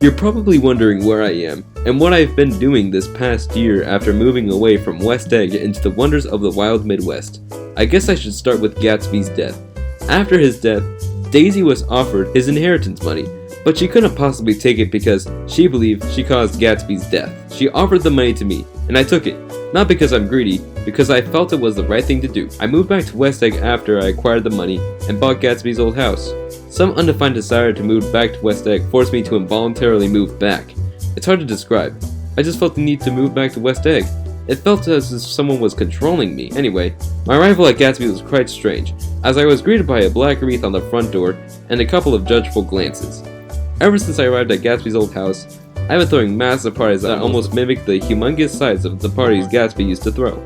You're probably wondering where I am, and what I've been doing this past year after moving away from West Egg into the wonders of the wild Midwest. I guess I should start with Gatsby's death. After his death, Daisy was offered his inheritance money, but she couldn't possibly take it because she believed she caused Gatsby's death. She offered the money to me, and I took it. Not because I'm greedy, because I felt it was the right thing to do. I moved back to West Egg after I acquired the money and bought Gatsby's old house. Some undefined desire to move back to West Egg forced me to involuntarily move back. It's hard to describe. I just felt the need to move back to West Egg. It felt as if someone was controlling me. Anyway, my arrival at Gatsby was quite strange, as I was greeted by a black wreath on the front door and a couple of judgeful glances. Ever since I arrived at Gatsby's old house, I've been throwing massive parties that almost mimic the humongous size of the parties Gatsby used to throw.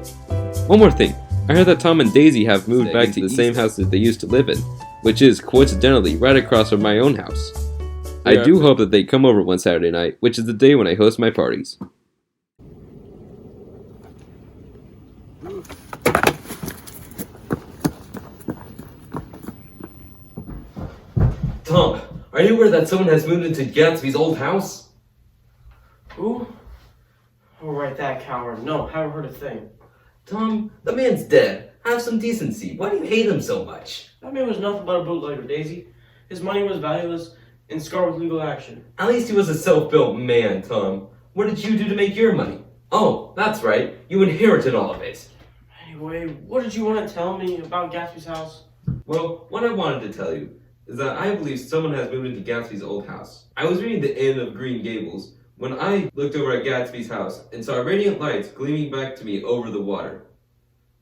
One more thing, I heard that Tom and Daisy have moved back to the same house that they used to live in, which is, coincidentally, right across from my own house. I do hope that they come over one Saturday night, which is the day when I host my parties. Tom, are you aware that someone has moved into Gatsby's old house? Who? Oh, right, that coward. No, haven't heard a thing. Tom, the man's dead. Have some decency. Why do you hate him so much? That man was nothing but a bootlegger, Daisy. His money was valueless and scarred with legal action. At least he was a self-built man, Tom. What did you do to make your money? Oh, that's right. You inherited all of it. Anyway, what did you want to tell me about Gatsby's house? Well, what I wanted to tell you is that I believe someone has moved into Gatsby's old house. I was reading The Inn of Green Gables when I looked over at Gatsby's house and saw radiant lights gleaming back to me over the water.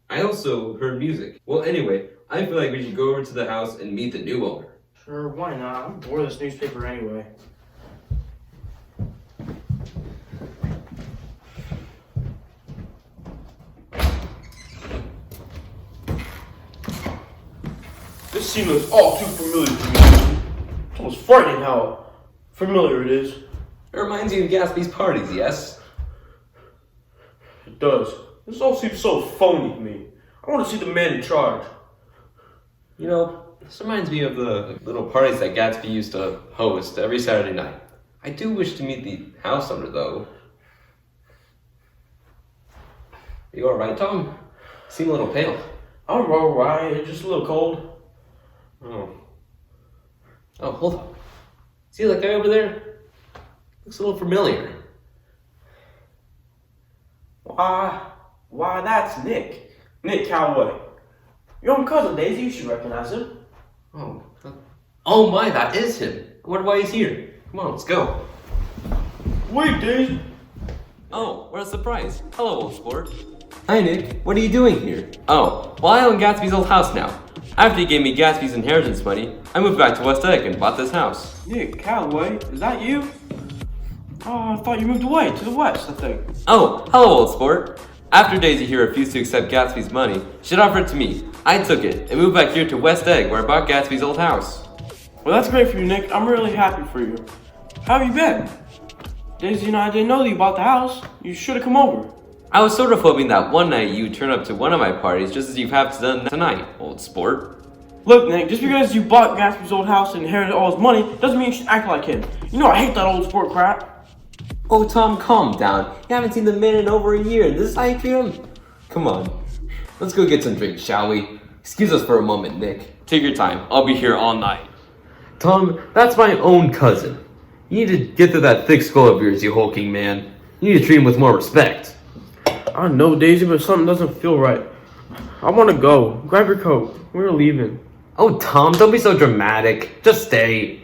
I also heard music. Well, anyway, I feel like we should go over to the house and meet the new owner. Sure, why not? I'm bored of this newspaper anyway. This scene looks all too familiar to me. It's almost frightening how familiar it is. It reminds you of Gatsby's parties, yes? It does. This all seems so phony to me. I want to see the man in charge. You know, this reminds me of the little parties that Gatsby used to host every Saturday night. I do wish to meet the house owner, though. You alright, Tom? You seem a little pale. I'm alright, just a little cold. Oh, hold on. See that guy over there? Looks a little familiar. Why, that's Nick. Nick Calloway. Your own cousin, Daisy, you should recognize him. Oh my, that is him. I wonder why he's here. Come on, let's go. Wait, Daisy. Oh, what a surprise. Hello, old sport. Hi, Nick. What are you doing here? Oh, well, I own Gatsby's old house now. After he gave me Gatsby's inheritance money, I moved back to West Egg and bought this house. Nick Calloway, is that you? Oh, I thought you moved away to the west, I think. Oh, hello, old sport. After Daisy here refused to accept Gatsby's money, she'd offered it to me. I took it and moved back here to West Egg where I bought Gatsby's old house. Well, that's great for you, Nick. I'm really happy for you. How have you been? Daisy and I didn't know that you bought the house. You should have come over. I was sort of hoping that one night you'd turn up to one of my parties just as you have done tonight, old sport. Look, Nick, just because you bought Gatsby's old house and inherited all his money doesn't mean you should act like him. You know I hate that old sport crap. Oh, Tom, calm down. You haven't seen the man in over a year. This is how you feel? Come on. Let's go get some drinks, shall we? Excuse us for a moment, Nick. Take your time. I'll be here all night. Tom, that's my own cousin. You need to get to that thick skull of yours, you hulking man. You need to treat him with more respect. I know, Daisy, but something doesn't feel right. I want to go. Grab your coat. We're leaving. Oh, Tom, don't be so dramatic. Just stay.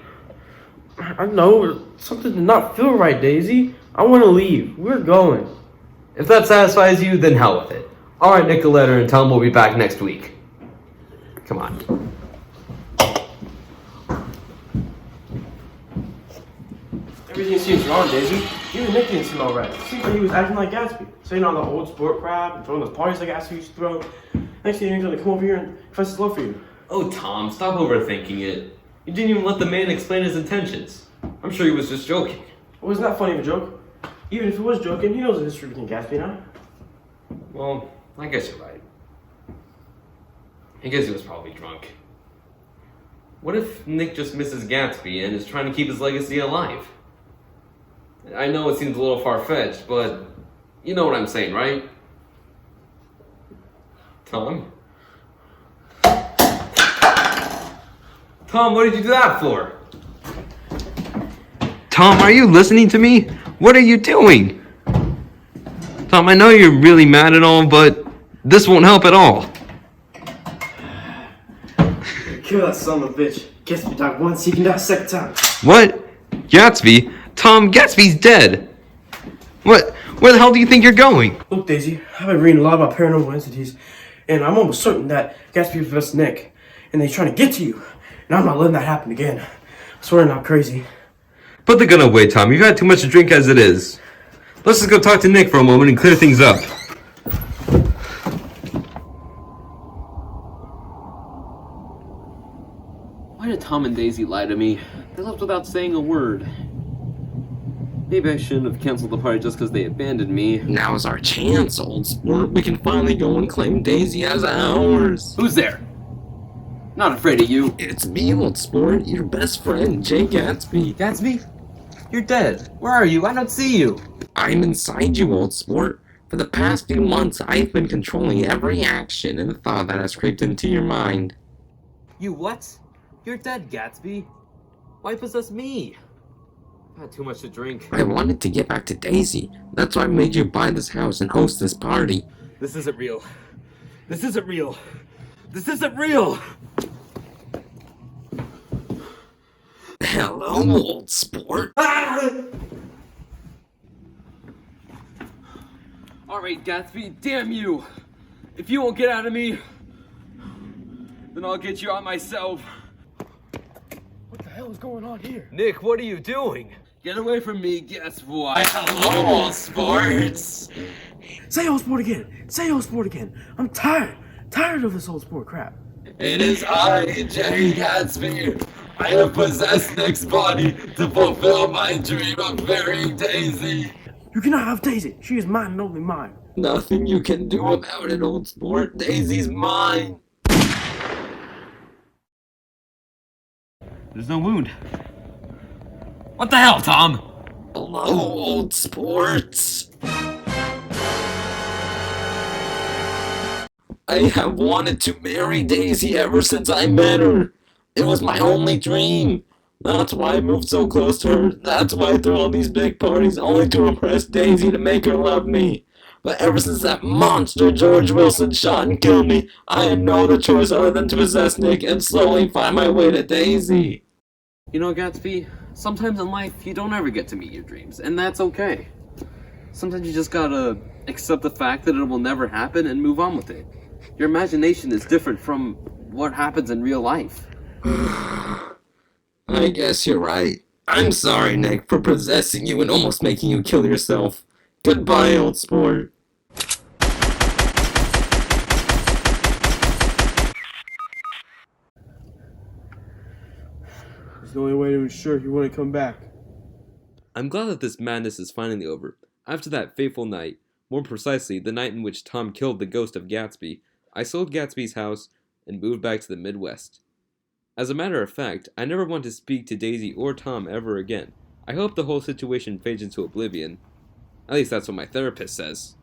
I know, but something did not feel right, Daisy. I want to leave. We're going. If that satisfies you, then hell with it. All right, Nick a letter and tell him we'll be back next week. Come on. Everything seems wrong, Daisy. Even Nick didn't seem alright. It seemed like he was acting like Gatsby, saying all the old sport crap and throwing those parties like Gatsby used to throw. Next thing he's gonna come over here and confess his love for you. Oh, Tom, stop overthinking it. You didn't even let the man explain his intentions. I'm sure he was just joking. Well, isn't that funny of a joke? Even if he was joking, he knows the history between Gatsby and I. Well, I guess you're right. I guess he was probably drunk. What if Nick just misses Gatsby and is trying to keep his legacy alive? I know it seems a little far-fetched, but you know what I'm saying, right? Tom? Tom, what did you do that for? Tom, are you listening to me? What are you doing? Tom, I know you're really mad and all, but this won't help at all. Kill that son of a bitch. Gatsby died once, he can die a second time. What? Gatsby? Tom, Gatsby's dead. What? Where the hell do you think you're going? Look, Daisy, I've been reading a lot about paranormal entities, and I'm almost certain that Gatsby possessed Nick, and they're trying to get to you. And I'm not letting that happen again. I swear I'm not crazy. Put the gun away, Tom. You've had too much to drink as it is. Let's just go talk to Nick for a moment and clear things up. Why did Tom and Daisy lie to me? They left without saying a word. Maybe I shouldn't have canceled the party just because they abandoned me. Now's our chance, old sport. We can finally go and claim Daisy as ours. Who's there? Not afraid of you. It's me, old sport, your best friend, Jay Gatsby. Gatsby? You're dead. Where are you? I don't see you. I'm inside you, old sport. For the past few months, I've been controlling every action and thought that has creeped into your mind. You what? You're dead, Gatsby. Why possess me? I've had too much to drink. I wanted to get back to Daisy. That's why I made you buy this house and host this party. This isn't real. This isn't real. This isn't real! Hello, old sport. Alright, Gatsby, damn you! If you won't get out of me, then I'll get you out myself. What the hell is going on here? Nick, what are you doing? Get away from me, guess what? Hello, old sports. Say old sport again. Say old sport again. I'm tired. Tired of this old sport crap. It is I, Jay Gatsby. I have possessed Nick's body to fulfill my dream of marrying Daisy. You cannot have Daisy. She is mine and only mine. Nothing you can do about it, old sport. Daisy's mine. There's no wound. What the hell, Tom? Hello, old sports. I have wanted to marry Daisy ever since I met her. It was my only dream. That's why I moved so close to her. That's why I threw all these big parties only to impress Daisy to make her love me. But ever since that monster George Wilson shot and killed me, I had no other choice other than to possess Nick and slowly find my way to Daisy. You know, Gatsby, sometimes in life you don't ever get to meet your dreams, and that's okay. Sometimes you just gotta accept the fact that it will never happen and move on with it. Your imagination is different from what happens in real life. I guess you're right. I'm sorry, Nick, for possessing you and almost making you kill yourself. Goodbye, old sport. It's the only way to ensure he wouldn't come back. I'm glad that this madness is finally over. After that fateful night, more precisely, the night in which Tom killed the ghost of Gatsby, I sold Gatsby's house and moved back to the Midwest. As a matter of fact, I never want to speak to Daisy or Tom ever again. I hope the whole situation fades into oblivion. At least that's what my therapist says.